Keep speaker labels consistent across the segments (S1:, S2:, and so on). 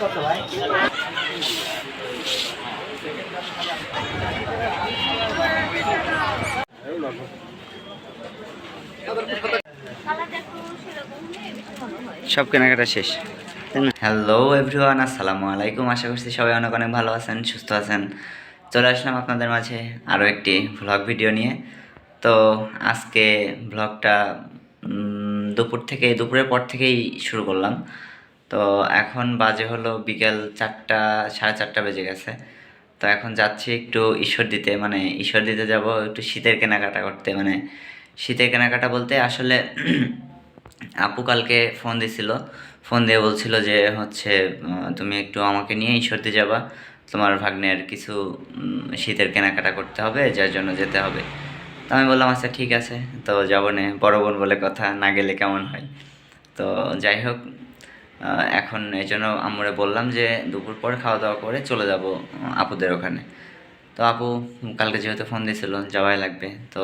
S1: কত ভাই? সব কেনাকাটা শেষ। হ্যালো এভরিওয়ান, আসসালামু আলাইকুম। আশা করছি সবাই অনেক অনেক ভালো আছেন, সুস্থ আছেন। চলে আসলাম আপনাদের মাঝে আরও একটি ভ্লগ ভিডিও নিয়ে। তো আজকে ভ্লগটা দুপুরের পর থেকেই শুরু করলাম। তো এখন বাজে হলো বিকেল 4টা, 4:30 বেজে গেছে। তো এখন যাচ্ছি একটু ঈশ্বরদীতে, মানে ঈশ্বরদীতে যাব একটু শীতের কেনাকাটা করতে। মানে শীতের কেনাকাটা বলতে আসলে আপু কালকে ফোন দিছিল, ফোন দিয়ে বলছিল যে হচ্ছে তুমি একটু আমাকে নিয়ে ঈশ্বরদী যাবা, তোমার ভাগ্নের কিছু শীতের কেনাকাটা করতে হবে, যার জন্য যেতে হবে। তো আমি বললাম আচ্ছা ঠিক আছে, তো যাবো না, বড় বোন বলে কথা, না গেলে কেমন হয়। তো যাই হোক, এখন এই জন্য আম্মুরে বললাম যে দুপুর পরে খাওয়া দাওয়া করে চলে যাব আপুদের ওখানে। তো আপু কালকে যেহেতু ফোন দিয়েছিল যাওয়াই লাগবে, তো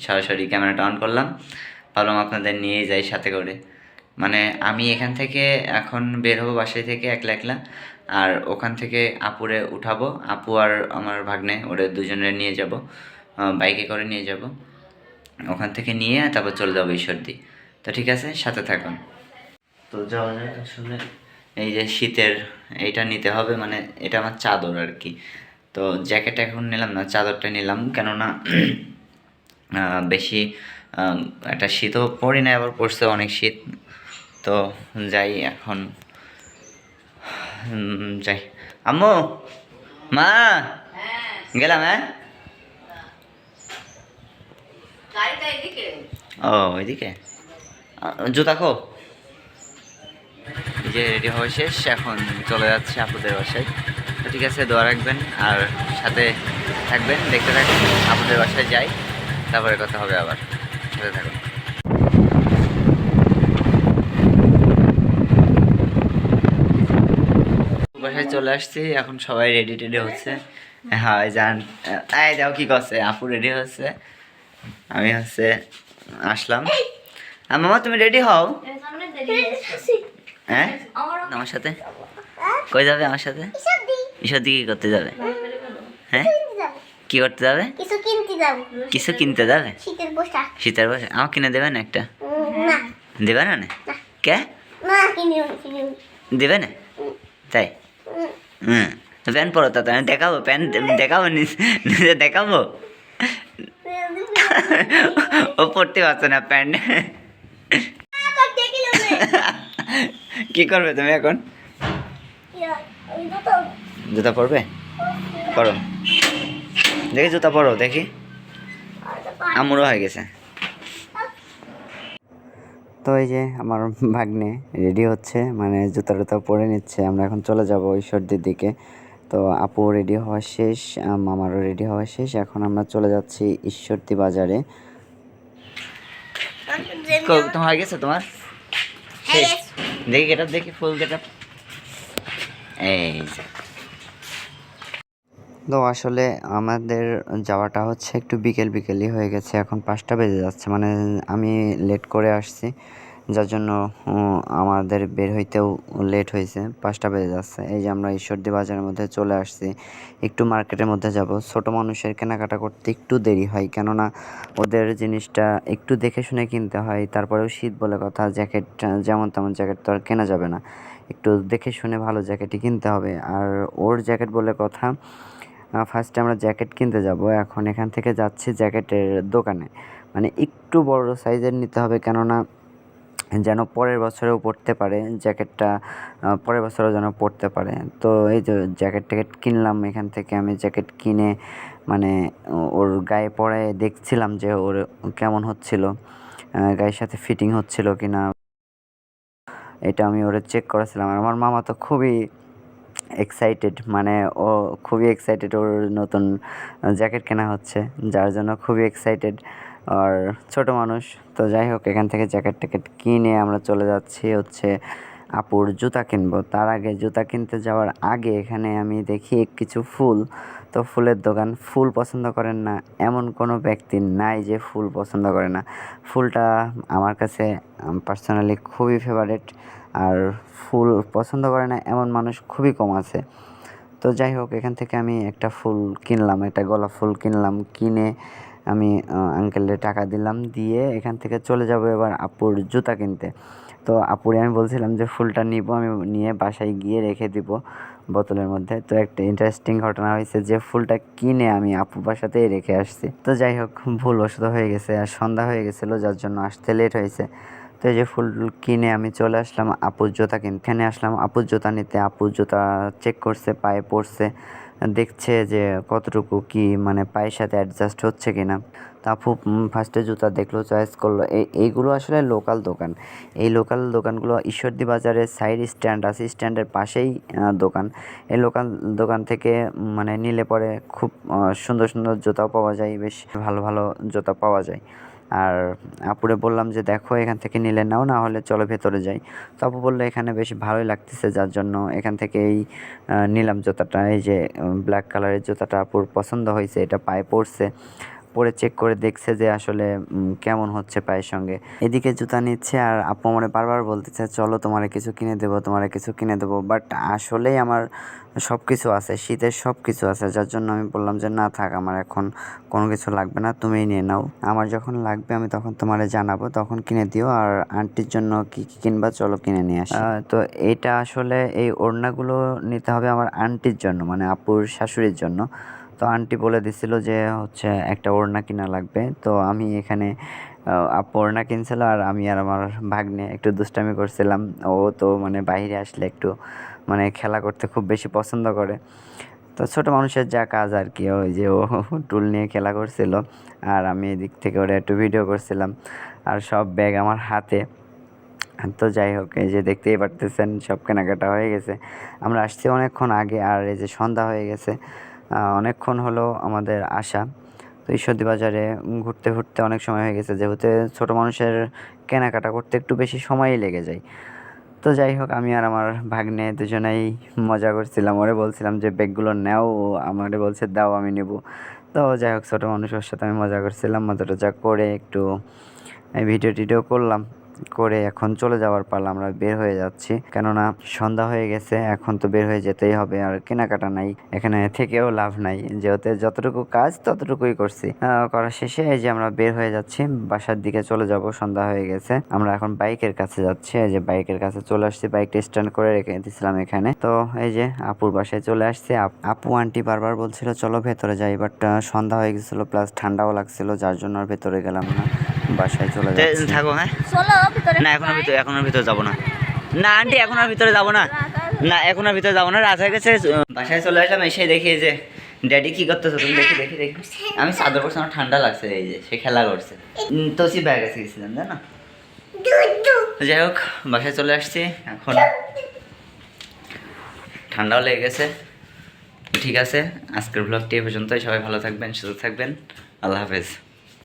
S1: সরাসরি ক্যামেরাটা অন করলাম, ভাবলাম আপনাদের নিয়েই যাই সাথে করে। মানে আমি এখান থেকে এখন বের হবো বাসায় থেকে একলা একলা, আর ওখান থেকে আপুরে উঠাবো, আপু আর আমার ভাগ্নে ওরে দুজনের নিয়ে যাব, বাইকে করে নিয়ে যাব। ওখান থেকে নিয়ে তারপর চলে যাবো ঈশ্বরদী। তো ঠিক আছে, সাথে থাকুন। তো যাওয়া যায় আসলে। এই যে শীতের এইটা নিতে হবে, মানে এটা আমার চাদর আর কি। তো জ্যাকেট এখন নিলাম না, চাদরটা নিলাম, কেননা বেশি একটা শীতও পড়ি না, আবার পড়ছে অনেক শীত। তো যাই এখন, যাই। আম্মু, মা, গেলাম। হ্যাঁ, ও ওইদিকে জুতা খো। এই যে রেডি হওয়া শেষ, এখন চলে যাচ্ছে আপুদের বাসায়। তো ঠিক আছে, দোয়া রাখবেন আর সাথে থাকবেন, দেখতে থাকবেন। আপুদের বাসায় যাই, তারপরে কথা হবে আবার, সাথে থাকুন। বাসায় চলে আসছি, এখন সবাই রেডি টেডি হচ্ছে। হ্যাঁ জান, এই যাও কি করছে, আপু রেডি হচ্ছে, আমি হচ্ছে আসলাম। মামা তুমি রেডি হও। হ্যাঁ, আমার সাথে কই যাবে? আমার সাথে ঈশ্বর দিকে কি করতে যাবে? হ্যাঁ, কি করতে যাবে? কিছু কিনতে যাবে? শীতের পোশাক আমার কিনে দেবে না একটা? দেবে না? কে দেবে না? তাই? প্যান্ট পরো, তা আমি দেখাবো, প্যান্ট দেখাবো, নিজে দেখাবো। ও পড়তে পারছো না প্যান্ট। কি করবে তুমি এখন? জুতা পরবে? পরো দেখি, জুতা পরো দেখি। আমুরও হয়ে গেছে। তো এই যে আমার ভাগ্নে রেডি হচ্ছে, মানে জুতা টুতা পরে নিচ্ছে। আমরা এখন চলে যাব ঈশ্বরদীর দিকে। তো আপু রেডি হওয়া শেষ, আমারও রেডি হওয়া শেষ। এখন আমরা চলে যাচ্ছি ঈশ্বরদী বাজারে। তোমার হয়ে গেছে? তোমার দেখি গেট আপ, দেখি ফুল গেট আপ। এই তো আসলে আমাদের যাওয়াটা হচ্ছে একটু বিকেলই হয়ে গেছে, এখন 5টা বেজে যাচ্ছে, মানে আমি লেট করে আসছি, যার জন্য আমাদের বের হইতেও লেট হয়েছে, 5টা বেজে যাচ্ছে। এই যে আমরা ঈশ্বরদী বাজারের মধ্যে চলে আসছি, একটু মার্কেটের মধ্যে যাব। ছোট মানুষের কেনাকাটা করতে একটু দেরি হয়, কেননা ওদের জিনিসটা একটু দেখে শুনে কিনতে হয়। তারপরেও শীত বলে কথা, জ্যাকেট যেমন তেমন জ্যাকেট তো আর কেনা যাবে না, একটু দেখে শুনে ভালো জ্যাকেটই কিনতে হবে। আর ওর জ্যাকেট বলে কথা, ফার্স্টে আমরা জ্যাকেট কিনতে যাব। এখন এখান থেকে যাচ্ছি জ্যাকেটের দোকানে, মানে একটু বড় সাইজের নিতে হবে, কেননা যেন পরের বছরেও পরতে পারে জ্যাকেটটা, পরের বছরও যেন পরতে পারে। তো এই যে জ্যাকেট ট্যাকেট কিনলাম এখান থেকে। আমি জ্যাকেট কিনে মানে ওর গায়ে পরে দেখছিলাম যে ওর কেমন হচ্ছিল, গায়ের সাথে ফিটিং হচ্ছিল কি না, এটা আমি ওরে চেক করেছিলাম। আর আমার মামা তো খুবই এক্সাইটেড, মানে ও খুবই এক্সাইটেড, ওর নতুন জ্যাকেট কেনা হচ্ছে, যার জন্য খুবই এক্সাইটেড। আর ছোট মানুষ তো, যাই হোক, এখান থেকে জ্যাকেট ট্যাকেট কিনে আমরা চলে যাচ্ছি হচ্ছে আপুর জুতা কিনবো। তার আগে জুতা কিনতে যাওয়ার আগে এখানে আমি দেখি কিছু ফুল, তো ফুলের দোকান। ফুল পছন্দ করেন না এমন কোনো ব্যক্তি নাই যে ফুল পছন্দ করে না। ফুলটা আমার কাছে পার্সোনালি খুবই ফেভারিট, আর ফুল পছন্দ করে না এমন মানুষ খুবই কম আছে। তো যাই হোক, এখান থেকে আমি একটা ফুল কিনলাম, একটা গোলাপ ফুল কিনলাম। কিনে আমি আঙ্কেলের টাকা দিলাম, দিয়ে এখান থেকে চলে যাব এবার আপুর জুতা কিনতে। তো আপুরে আমি বলছিলাম যে ফুলটা নিব, আমি নিয়ে বাসায় গিয়ে রেখে দিব বোতলের মধ্যে। তো একটা ইন্টারেস্টিং ঘটনা হয়েছে যে ফুলটা কিনে আমি আপু বাসাতেই রেখে আসছি। তো যাই হোক, ভুলবশত হয়ে গেছে, আর সন্ধ্যা হয়ে গেছিলো যার জন্য আসতে লেট হয়েছে। তো এই যে ফুল কিনে আমি চলে আসলাম আপুর জুতা কিনতে। এখানে আসলাম আপুর জুতা নিতে। আপুর জুতা চেক করছে, পায়ে পড়ছে, দেখছে যে কতটুকু কি মানে পায়ের সাথে অ্যাডজাস্ট হচ্ছে কিনা। তা আপু ফার্স্টে জুতা দেখলো, চয়েস করলো। এইগুলো আসলে লোকাল দোকান। এই লোকাল দোকানগুলো ঈশ্বরদী বাজারের সাইড স্ট্যান্ড আছে, স্ট্যান্ডের পাশেই দোকান। এই লোকাল দোকান থেকে মানে নিলে পরে খুব সুন্দর সুন্দর জুতাও পাওয়া যায়, বেশ ভালো ভালো জুতা পাওয়া যায়। আর আপুরে বললাম যে দেখো এখান থেকে নিলে নাও, না হলে চলো ভেতরে যাই। তো আপু বললো এখানে বেশ ভালোই লাগতেছে, যার জন্য এখান থেকেই নিলাম জুতাটা। এই যে ব্ল্যাক কালারের জুতাটা আপুর পছন্দ হয়েছে, এটা পায়ে পড়ছে, পরে চেক করে দেখছে যে আসলে কেমন হচ্ছে পায়ের সঙ্গে। এদিকে জুতা নিচ্ছে আর আপু আমারে বারবার বলতেছে চলো তোমারে কিছু কিনে দেবো, তোমারে কিছু কিনে দেবো। বাট আসলেই আমার সব কিছু আছে, শীতের সব কিছু আছে, যার জন্য আমি বললাম যে না থাক, আমার এখন কোনো কিছু লাগবে না, তুমিই নিয়ে নাও। আমার যখন লাগবে আমি তখন তোমারে জানাবো, তখন কিনে দিও। আর আন্টির জন্য কী কী কিনবা চলো কিনে নিয়ে আসি। তো এইটা আসলে এই ওড়নাগুলো নিতে হবে আমার আন্টির জন্য, মানে আপুর শাশুড়ির জন্য। তো আন্টি বলে দিছিল যে হচ্ছে একটা ওড়না কিনা লাগবে। তো আমি এখানে আপু ওড়না কিনছিল, আর আমি আর আমার ভাগ্নে একটু দুষ্টামি করছিলাম। ও তো মানে বাইরে আসলে একটু মানে খেলা করতে খুব বেশি পছন্দ করে। তো ছোট মানুষের যা কাজ আর কি, ওই যে ও টুল নিয়ে খেলা করছিল, আর আমি এদিক থেকে ওরা একটু ভিডিও করছিলাম, আর সব ব্যাগ আমার হাতে। তো যাই হোক, এই যে দেখতেই পারতেছেন সব কেনাকাটা হয়ে গেছে। আমরা আসছি অনেকক্ষণ আগে, আর এই যে সন্ধ্যা হয়ে গেছে, অনেকক্ষণ হলো আমাদের আসা। তো ঈশ্বরদী বাজারে ঘুরতে ঘুরতে অনেক সময় হয়ে গেছে, যেহেতু ছোট মানুষের কেনাকাটা করতে একটু বেশি সময়ই লেগে যায়। তো যাই হোক, আমি আর আমার ভাগ্নে দুজনেই মজা করছিলাম, ওরে বলছিলাম যে ব্যাগগুলো নেও, ও আমারে বলছে দাও আমি নেব। তো যাই হোক, ছোটো মানুষ, ওর সাথে আমি মজা করছিলাম, মজা টজা করে একটু ভিডিও টিডিও করলাম, করে এখন চলে যাওয়ার পালা, আমরা বের হয়ে যাচ্ছি। কেননা সন্ধ্যা হয়ে গেছে, এখন তো বের হয়ে যেতেই হবে, আর কেনাকাটা নাই, এখানে থেকেও লাভ নাই, যেহেতু যতটুকু কাজ ততটুকুই করছি। করা শেষে এই যে আমরা বের হয়ে যাচ্ছি, বাসার দিকে চলে যাব, সন্ধ্যা হয়ে গেছে। আমরা এখন বাইকের কাছে যাচ্ছি, এই যে বাইকের কাছে চলে আসছি, বাইকটা স্ট্যান্ড করে রেখে দিয়েছিলাম এখানে। তো এই যে আপুর বাসায় চলে আসছি। আপু আন্টি বারবার বলছিল চলো ভেতরে যাই, বাট সন্ধ্যা হয়ে গেছিল, প্লাস ঠান্ডাও লাগছিল, যার জন্য আর ভেতরে গেলাম না, বাসায় চলে যাচ্ছি।
S2: থাকো, হ্যাঁ
S3: চলো ভিতরে
S2: না এখন আর ভিতরে যাবো না। না আন্টি এখন আর ভিতরে যাবো না, না এখন আর ভিতরে যাবো না, রাত হয়ে গেছে। বাসায় চলে আসলাম, এসে দেখি যে ড্যাডি কি করতেছো তুমি, দেখি দেখি দেখি। আমি চাদর পরছি, আমার ঠান্ডা লাগছে, এই যে সে খেলা করছে। তোসি ব্যাগ কাছে গেছিলাম জানো। তো যাই হোক, বাসায় চলে আসছি, এখন ঠান্ডাও লেগে গেছে। ঠিক আছে, আজকের ব্লগটি এ পর্যন্তই। সবাই ভালো থাকবেন, সুস্থ থাকবেন, আল্লাহ হাফেজ।